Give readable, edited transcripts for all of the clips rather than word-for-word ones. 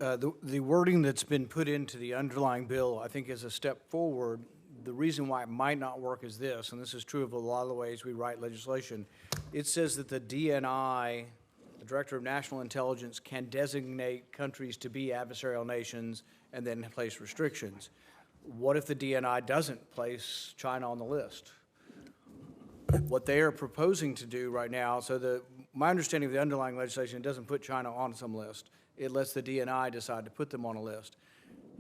The wording that's been put into the underlying bill, I think, is a step forward. The reason why it might not work is this, and this is true of a lot of the ways we write legislation. It says that the DNI, the Director of National Intelligence, can designate countries to be adversarial nations and then place restrictions. What if the DNI doesn't place China on the list? What they are proposing to do right now, my understanding of the underlying legislation, it doesn't put China on some list. It lets the DNI decide to put them on a list.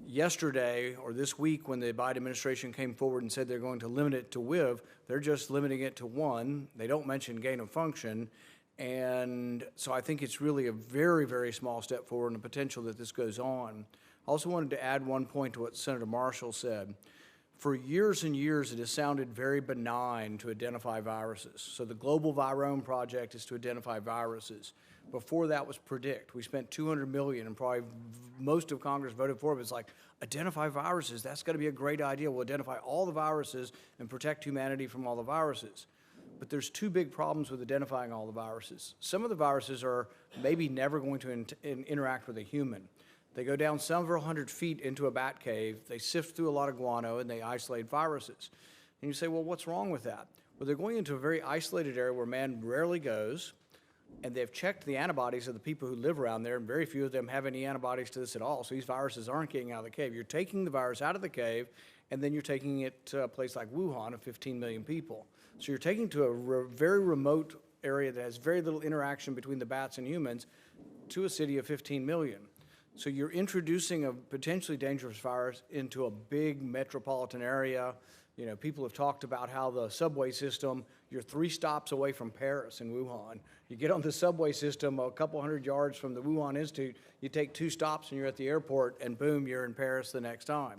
Yesterday, or this week, when the Biden administration came forward and said they're going to limit it to WIV, they're just limiting it to one. They don't mention gain of function. And so I think it's really a very, very small step forward and the potential that this goes on. I also wanted to add one point to what Senator Marshall said. For years and years, it has sounded very benign to identify viruses. So the Global Virome Project is to identify viruses. Before that was PREDICT. We spent $200 million, and probably most of Congress voted for it. It's like, identify viruses. That's going to be a great idea. We'll identify all the viruses and protect humanity from all the viruses. But there's two big problems with identifying all the viruses. Some of the viruses are maybe never going to interact with a human. They go down several hundred feet into a bat cave, they sift through a lot of guano, and they isolate viruses. And you say, well, what's wrong with that? Well, they're going into a very isolated area where man rarely goes, and they've checked the antibodies of the people who live around there, and very few of them have any antibodies to this at all. So these viruses aren't getting out of the cave. You're taking the virus out of the cave, and then you're taking it to a place like Wuhan of 15 million people. So you're taking it to a very remote area that has very little interaction between the bats and humans to a city of 15 million. So you're introducing a potentially dangerous virus into a big metropolitan area. You know, people have talked about how the subway system, you're 3 stops away from Paris in Wuhan. You get on the subway system a couple hundred yards from the Wuhan Institute, you take 2 stops and you're at the airport, and boom, you're in Paris the next time.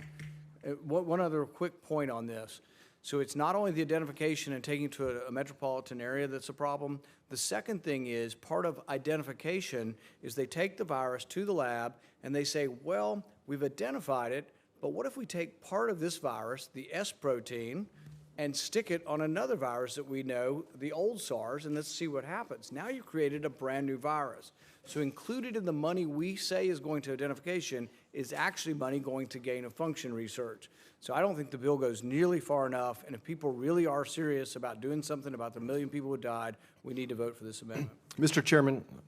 One other quick point on this. So it's not only the identification and taking it to a metropolitan area that's a problem. The second thing is, part of identification is they take the virus to the lab and they say, well, we've identified it, but what if we take part of this virus, the S protein, and stick it on another virus that we know, the old SARS, and let's see what happens. Now you've created a brand new virus. So included in the money we say is going to identification is actually money going to gain of function research. So I don't think the bill goes nearly far enough, and if people really are serious about doing something about the 1 million people who died, we need to vote for this amendment. Mr. Chairman,